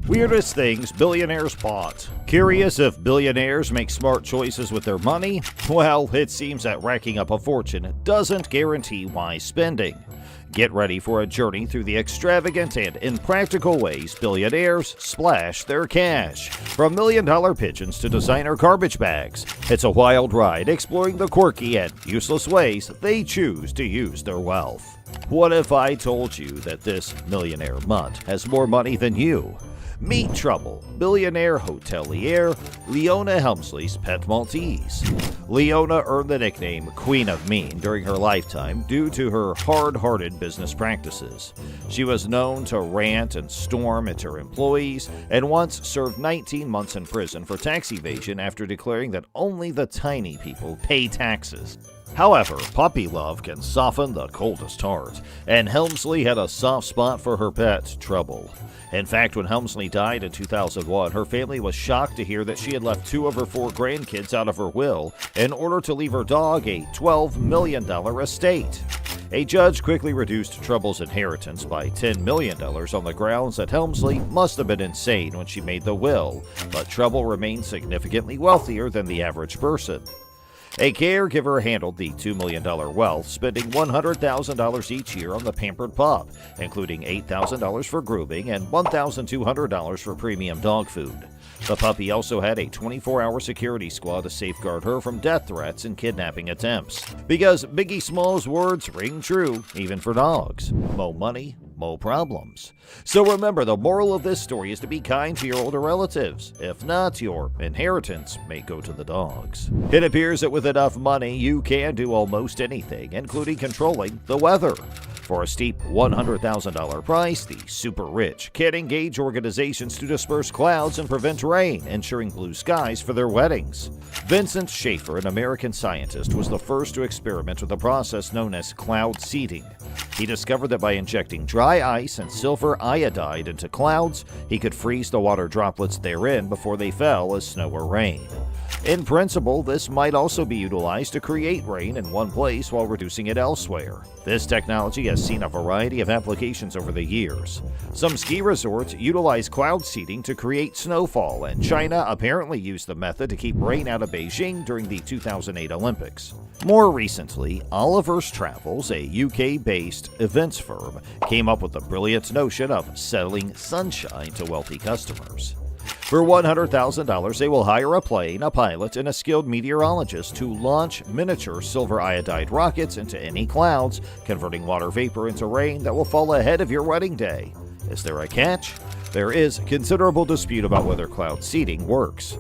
Weirdest things billionaires bought. Curious if billionaires make smart choices with their money? Well, it seems that racking up a fortune doesn't guarantee wise spending. Get ready for a journey through the extravagant and impractical ways billionaires splash their cash. From million-dollar pigeons to designer garbage bags, it's a wild ride exploring the quirky and useless ways they choose to use their wealth. What if I told you that this millionaire mutt has more money than you? Meet Trouble, billionaire hotelier Leona Helmsley's pet Maltese. Leona earned the nickname Queen of Mean during her lifetime due to her hard-hearted business practices. She was known to rant and storm at her employees and once served 19 months in prison for tax evasion after declaring that only the tiny people pay taxes. However, puppy love can soften the coldest heart, and Helmsley had a soft spot for her pet, Trouble. In fact, when Helmsley died in 2001, her family was shocked to hear that she had left 2 of her 4 grandkids out of her will in order to leave her dog a $12 million estate. A judge quickly reduced Trouble's inheritance by $10 million on the grounds that Helmsley must have been insane when she made the will, but Trouble remained significantly wealthier than the average person. A caregiver handled the $2 million wealth, spending $100,000 each year on the pampered pup, including $8,000 for grooming and $1,200 for premium dog food. The puppy also had a 24-hour security squad to safeguard her from death threats and kidnapping attempts. Because Biggie Smalls' words ring true, even for dogs. Mo money, mo problems. So remember, the moral of this story is to be kind to your older relatives. If not, your inheritance may go to the dogs. It appears that with enough money, you can do almost anything, including controlling the weather. For a steep $100,000 price, the super rich can engage organizations to disperse clouds and prevent rain, ensuring blue skies for their weddings. Vincent Schaefer, an American scientist, was the first to experiment with a process known as cloud seeding. He discovered that by injecting dry ice and silver iodide into clouds, he could freeze the water droplets therein before they fell as snow or rain. In principle, this might also be utilized to create rain in one place while reducing it elsewhere. This technology has seen a variety of applications over the years. Some ski resorts utilize cloud seeding to create snowfall, and China apparently used the method to keep rain out of Beijing during the 2008 Olympics. More recently, Oliver's Travels, a UK-based events firm, came up with the brilliant notion of selling sunshine to wealthy customers. For $100,000, they will hire a plane, a pilot, and a skilled meteorologist to launch miniature silver iodide rockets into any clouds, converting water vapor into rain that will fall ahead of your wedding day. Is there a catch? There is considerable dispute about whether cloud seeding works.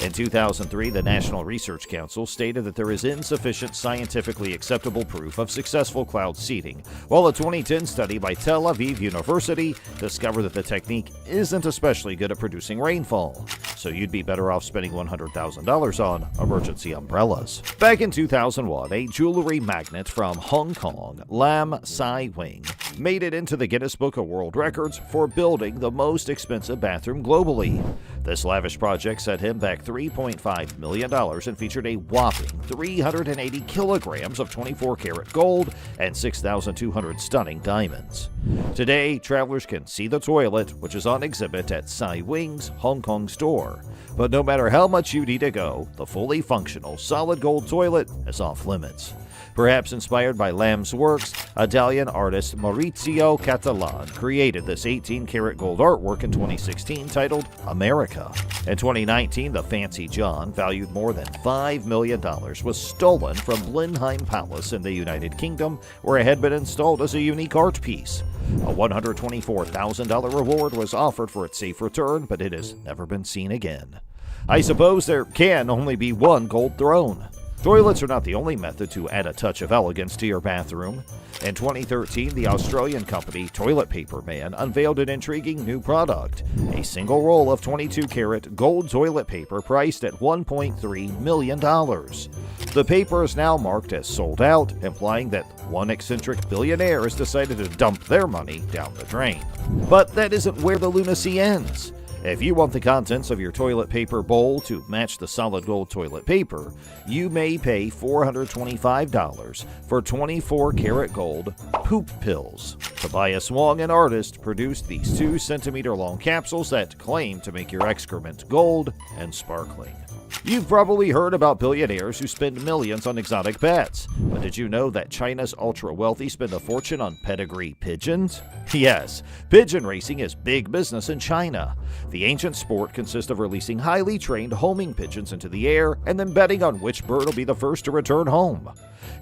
In 2003, the National Research Council stated that there is insufficient scientifically acceptable proof of successful cloud seeding, while a 2010 study by Tel Aviv University discovered that the technique isn't especially good at producing rainfall. So you'd be better off spending $100,000 on emergency umbrellas. Back in 2001, a jewelry magnate from Hong Kong, Lam Sai Wing, made it into the Guinness Book of World Records for building the most expensive bathroom globally. This lavish project set him back $3.5 million and featured a whopping 380 kilograms of 24-karat gold and 6,200 stunning diamonds. Today, travelers can see the toilet, which is on exhibit at Sai Wing's Hong Kong store. But no matter how much you need to go, the fully functional solid gold toilet is off limits. Perhaps inspired by Lam's works, Italian artist Maurizio Catalan created this 18-karat gold artwork in 2016 titled America. In 2019, the Fancy John, valued more than $5 million, was stolen from Blenheim Palace in the United Kingdom, where it had been installed as a unique art piece. A $124,000 reward was offered for its safe return, but it has never been seen again. I suppose there can only be one gold throne. Toilets are not the only method to add a touch of elegance to your bathroom. In 2013, the Australian company Toilet Paper Man unveiled an intriguing new product, a single roll of 22-karat gold toilet paper priced at $1.3 million. The paper is now marked as sold out, implying that one eccentric billionaire has decided to dump their money down the drain. But that isn't where the lunacy ends. If you want the contents of your toilet paper bowl to match the solid gold toilet paper, you may pay $425 for 24-karat gold poop pills. Tobias Wong, an artist, produced these 2-centimeter long capsules that claim to make your excrement gold and sparkling. You've probably heard about billionaires who spend millions on exotic pets, but did you know that China's ultra-wealthy spend a fortune on pedigree pigeons? Yes, pigeon racing is big business in China. The ancient sport consists of releasing highly trained homing pigeons into the air and then betting on which bird will be the first to return home.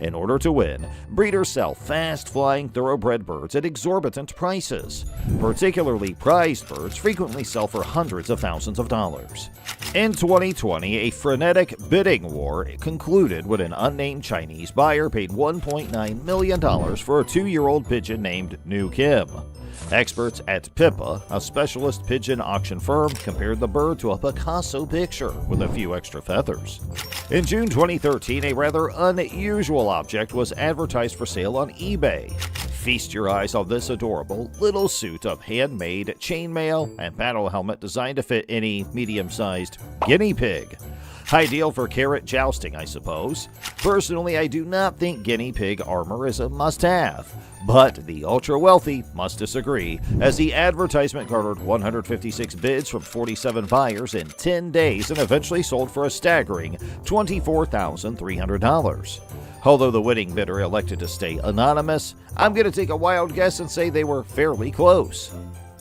In order to win, breeders sell fast-flying thoroughbred birds at exorbitant prices. Particularly prized birds frequently sell for hundreds of thousands of dollars. In 2020, a frenetic bidding war concluded when an unnamed Chinese buyer paid $1.9 million for a 2-year-old pigeon named New Kim. Experts at Pippa, a specialist pigeon auction firm, compared the bird to a Picasso picture with a few extra feathers. In June 2013, a rather unusual object was advertised for sale on eBay. Feast your eyes on this adorable little suit of handmade chainmail and battle helmet designed to fit any medium-sized guinea pig. Ideal for carrot jousting, I suppose. Personally, I do not think guinea pig armor is a must-have, but the ultra-wealthy must disagree, as the advertisement garnered 156 bids from 47 buyers in 10 days and eventually sold for a staggering $24,300. Although the winning bidder elected to stay anonymous, I'm going to take a wild guess and say they were fairly close.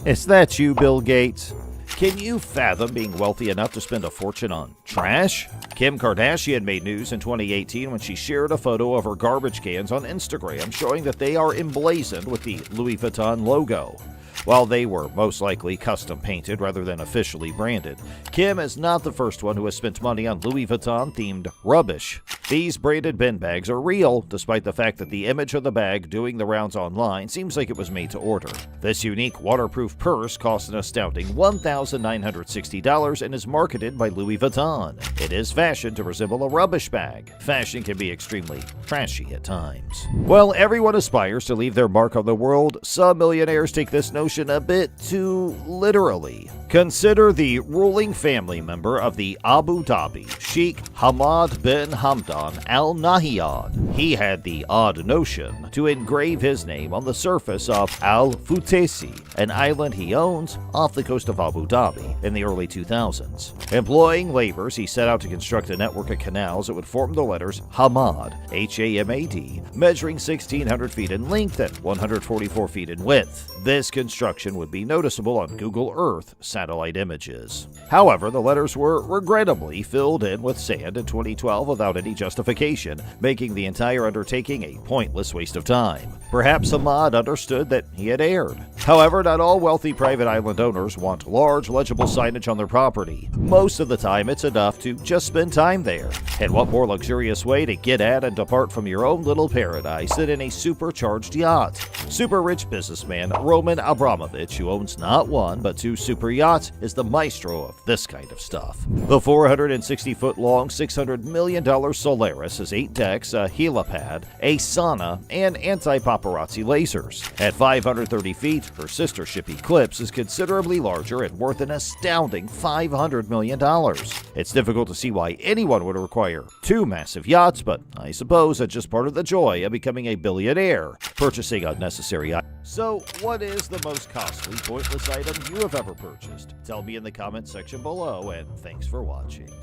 Is that you, Bill Gates? Can you fathom being wealthy enough to spend a fortune on trash? Kim Kardashian made news in 2018 when she shared a photo of her garbage cans on Instagram showing that they are emblazoned with the Louis Vuitton logo. While they were most likely custom painted rather than officially branded, Kim is not the first one who has spent money on Louis Vuitton-themed rubbish. These braided bin bags are real, despite the fact that the image of the bag doing the rounds online seems like it was made to order. This unique waterproof purse costs an astounding $1,960 and is marketed by Louis Vuitton. It is fashioned to resemble a rubbish bag. Fashion can be extremely trashy at times. While everyone aspires to leave their mark on the world, some millionaires take this notion a bit too literally. Consider the ruling family member of the Abu Dhabi, Sheikh Hamad bin Hamdan Al Nahyan. He had the odd notion to engrave his name on the surface of Al Futesi, an island he owns off the coast of Abu Dhabi in the early 2000s. Employing laborers, he set out to construct a network of canals that would form the letters Hamad, H-A-M-A-D, measuring 1,600 feet in length and 144 feet in width. This construction would be noticeable on Google Earth satellite images. However, the letters were regrettably filled in with sand in 2012 without any justification, making the entire undertaking a pointless waste of time. Perhaps Hamad understood that he had erred. However, not all wealthy private island owners want large, legible signage on their property. Most of the time, it's enough to just spend time there. And what more luxurious way to get at and depart from your own little paradise than in a supercharged yacht? Super rich businessman Roman Abramovich, who owns not one but 2 super yachts, is the maestro of this kind of stuff. The 460-foot-long, $600 million Solaris has 8 decks, a helipad, a sauna, and anti-paparazzi lasers. At 530 feet, her sister ship Eclipse is considerably larger and worth an astounding $500 million. It's difficult to see why anyone would require 2 massive yachts, but I suppose that's just part of the joy of becoming a billionaire, purchasing unnecessary items. So, what is the most costly, pointless item you have ever purchased? Tell me in the comments section below, and thanks for watching.